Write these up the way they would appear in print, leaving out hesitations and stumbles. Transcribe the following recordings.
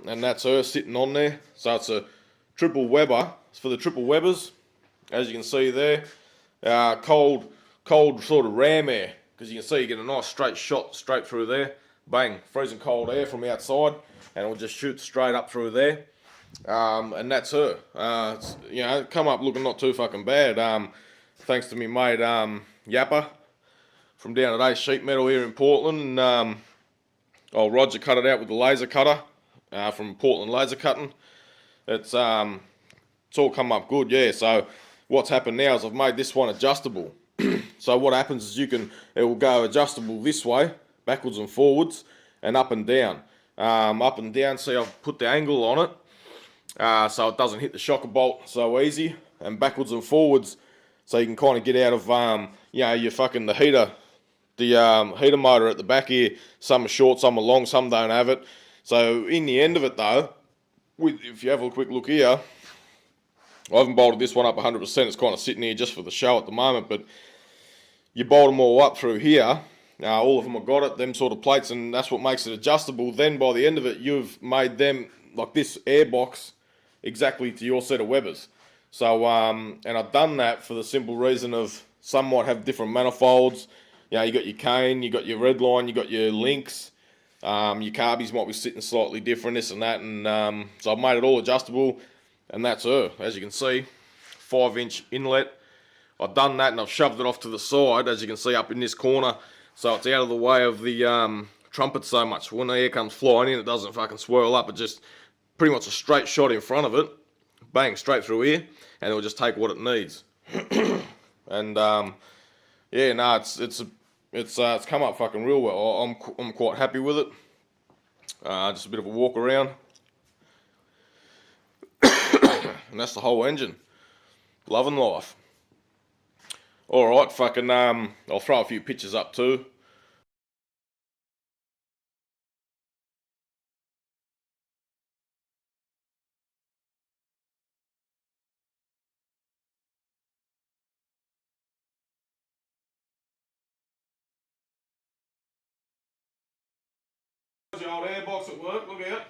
and that's her sitting on there. So it's a triple Weber. It's for the triple Webers, as you can see there. Cold sort of ram air, because you can see you get a nice straight shot straight through there. Bang, freezing cold air from outside, and it'll just shoot straight up through there. And that's her. Come up looking not too fucking bad. Thanks to me mate Yapper from down at Ace Sheet Metal here in Portland. Roger cut it out with the laser cutter from Portland Laser Cutting. It's all come up good, yeah. So what's happened now is I've made this one adjustable. So what happens is it will go adjustable this way, backwards and forwards, and up and down. Up and down, see I've put the angle on it, so it doesn't hit the shocker bolt so easy, and backwards and forwards, so you can kind of get out of, the heater. The heater motor at the back here, some are short, some are long, some don't have it. So in the end of it though, if you have a quick look here, I haven't bolted this one up 100%, it's kind of sitting here just for the show at the moment, but you bolt them all up through here, all of them have got it, them sort of plates, and that's what makes it adjustable. Then by the end of it, you've made them, like this air box, exactly to your set of Webers. So, and I've done that for the simple reason of some might have different manifolds. You got your cane, you got your red line, you got your links, your carbies might be sitting slightly different, this and that, and so I've made it all adjustable, and that's her. As you can see, 5-inch inlet. I've done that and I've shoved it off to the side, as you can see up in this corner, so it's out of the way of the trumpet so much. When the air comes flying in, it doesn't fucking swirl up, it just pretty much a straight shot in front of it, bang, straight through here, and it'll just take what it needs. And it's come up fucking real well. I'm quite happy with it. Just a bit of a walk around. And that's the whole engine. Loving life. Alright, fucking, I'll throw a few pictures up too. The old airbox at work, look out.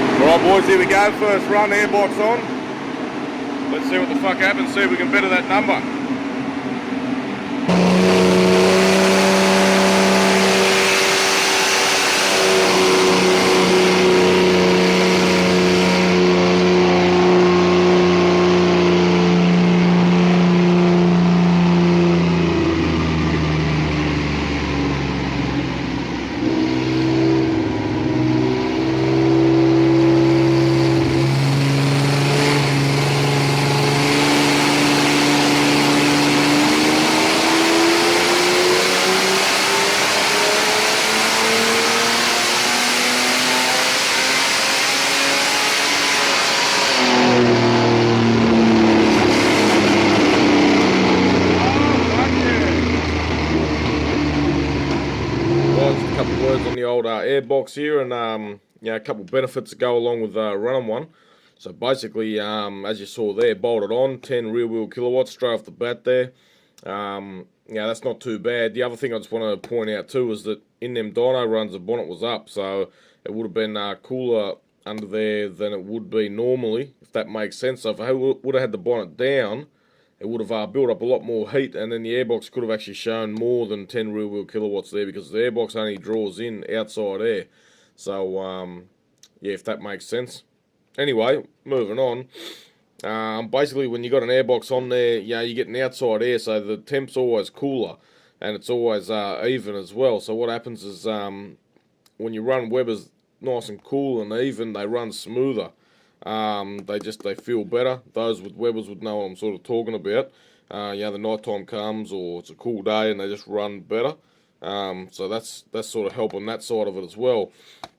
Alright boys, here we go, first run, airbox on. Let's see what the fuck happens, see if we can better that number. On the old airbox here, and a couple benefits that go along with running one. So basically, as you saw there, bolted on 10 rear wheel kilowatts straight off the bat there. That's not too bad. The other thing I just want to point out too is that in them dyno runs the bonnet was up, so it would have been cooler under there than it would be normally, if that makes sense. So if I would have had the bonnet down, it would have built up a lot more heat, and then the airbox could have actually shown more than 10 rear wheel kilowatts there, because the airbox only draws in outside air. So, if that makes sense. Anyway, moving on. Basically, when you got an airbox on there, you get an outside air, so the temp's always cooler, and it's always even as well. So what happens is, when you run Webers nice and cool and even, they run smoother. They feel better. Those with Webers would know what I'm sort of talking about. The night time comes, or it's a cool day, and they just run better. So that's sort of helping that side of it as well.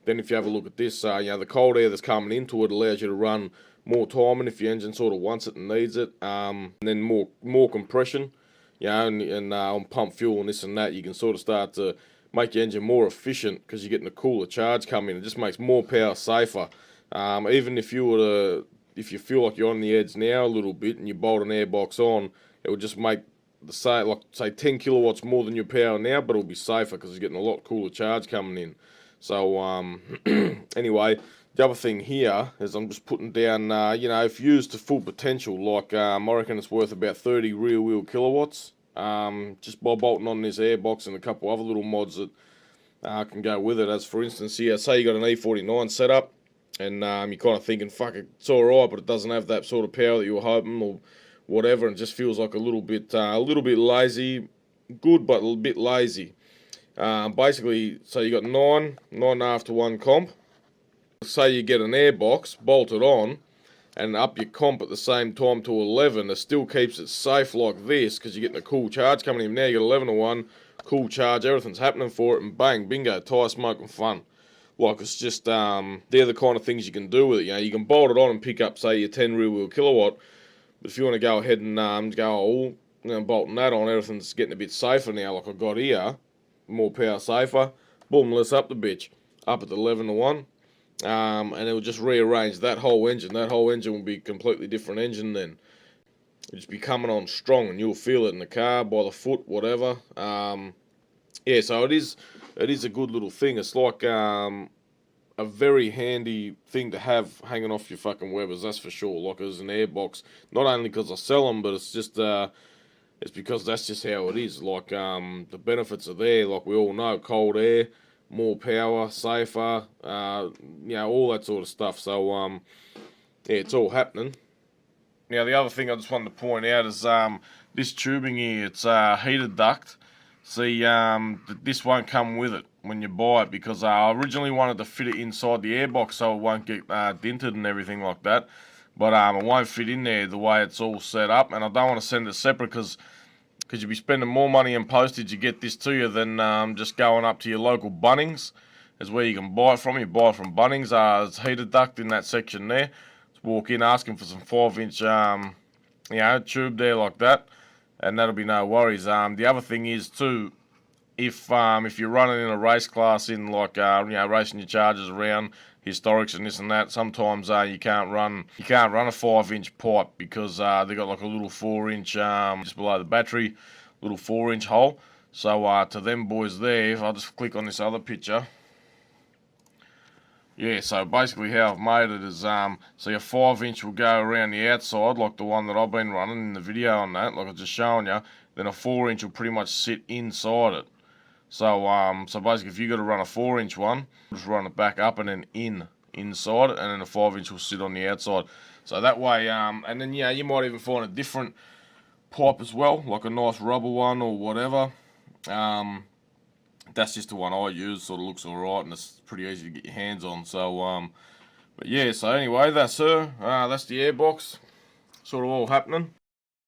Then if you have a look at this, the cold air that's coming into it allows you to run more time, and if your engine sort of wants it and needs it, and then more compression. you know, and on pump fuel and this and that, you can sort of start to make your engine more efficient because you're getting a cooler charge coming in. It just makes more power safer. Even if you feel like you're on the edge now a little bit and you bolt an airbox on, it will just make like say 10 kilowatts more than your power now, but it'll be safer because it's getting a lot cooler charge coming in. So anyway, the other thing here is I'm just putting down, you know, if used to full potential, like I reckon it's worth about 30 rear wheel kilowatts, just by bolting on this airbox and a couple other little mods that can go with it. As for instance here, say you got an E49 setup, and you're kind of thinking, fuck it, it's alright, but it doesn't have that sort of power that you were hoping, or whatever, and just feels like a little bit lazy, good but a little bit lazy. Basically, so you got 9.5 to 1 comp. Say you get an airbox bolted on and up your comp at the same time to 11, it still keeps it safe like this because you're getting a cool charge coming in. Now you got 11 to 1, cool charge, everything's happening for it, and bang, bingo, tyre smoking fun. Like, it's just, they're the kind of things you can do with it. You know, you can bolt it on and pick up, say, your 10 rear wheel kilowatt. But if you want to go ahead and go, oh, you know, bolting that on, everything's getting a bit safer now, like I got here, more power safer, boom, let's up the bitch, up at the 11 to 1, and it will just rearrange that whole engine. That whole engine will be a completely different engine then. It'll just be coming on strong, and you'll feel it in the car, by the foot, whatever. Yeah, so it is a good little thing. It's like a very handy thing to have hanging off your fucking Webers, that's for sure. Like, as an airbox, not only because I sell them, but it's just it's because that's just how it is. Like, the benefits are there. Like we all know, cold air, more power, safer, you know, all that sort of stuff. So yeah, it's all happening. Now, the other thing I just wanted to point out is this tubing here. It's heated duct. See, this won't come with it when you buy it, because I originally wanted to fit it inside the airbox so it won't get dented and everything like that. But it won't fit in there the way it's all set up, and I don't want to send it separate because you'll be spending more money in postage to get this to you than just going up to your local Bunnings. Is where you can buy it from. You buy it from Bunnings. It's heated duct in that section there. Just walk in asking for some 5-inch, you know, tube there like that, and that'll be no worries. The other thing is too, if you're running in a race class in like you know, racing your Chargers around historics and this and that, sometimes you can't run a 5-inch pipe because they got like a little 4-inch just below the battery, little 4-inch hole. So to them boys there, if I just click on this other picture, yeah, so basically how I've made it is, so your 5-inch will go around the outside, like the one that I've been running in the video on that, like I was just showing you. Then a 4-inch will pretty much sit inside it. So so basically, if you got to run a 4-inch one, just run it back up and then inside it, and then a 5-inch will sit on the outside. So that way, and then yeah, you might even find a different pipe as well, like a nice rubber one or whatever. That's just the one I use. Sort of looks alright, and it's pretty easy to get your hands on. So but yeah, so anyway, that's that's the airbox, sort of all happening.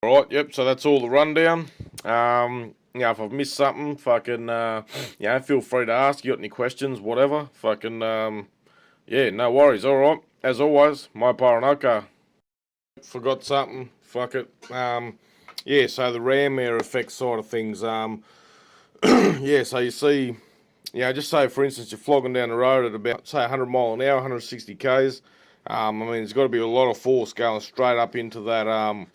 Alright, yep, so that's all the rundown. You know, if I've missed something, fucking, you know, feel free to ask. You got any questions, whatever, fucking, yeah, no worries. Alright, as always, Mopar and Oka. Forgot something, fuck it. Yeah, so the ram air effect side of things, yeah, so you see, you know, just say, for instance, you're flogging down the road at about, say, 100 mile an hour, 160 k's. I mean, there's got to be a lot of force going straight up into that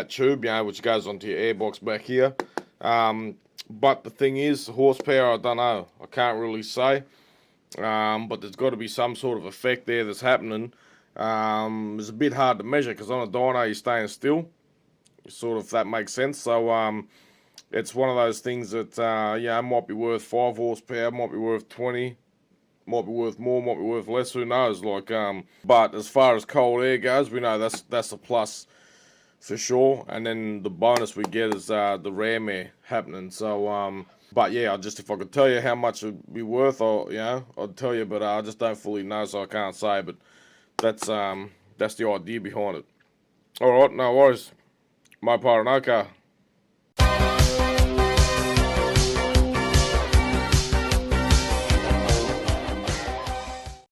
tube, you know, which goes onto your airbox back here. But the thing is, horsepower, I don't know, I can't really say. But there's got to be some sort of effect there that's happening. It's a bit hard to measure because on a dyno you're staying still. Sort of, if that makes sense. So it's one of those things that yeah, might be worth 5 horsepower, might be worth 20, might be worth more, might be worth less. Who knows? Like, but as far as cold air goes, we know that's a plus for sure. And then the bonus we get is the ram air happening. So but yeah, if I could tell you how much it'd be worth, I'd tell you, but I just don't fully know, so I can't say. But that's the idea behind it. All right, no worries. Mopar and Oka.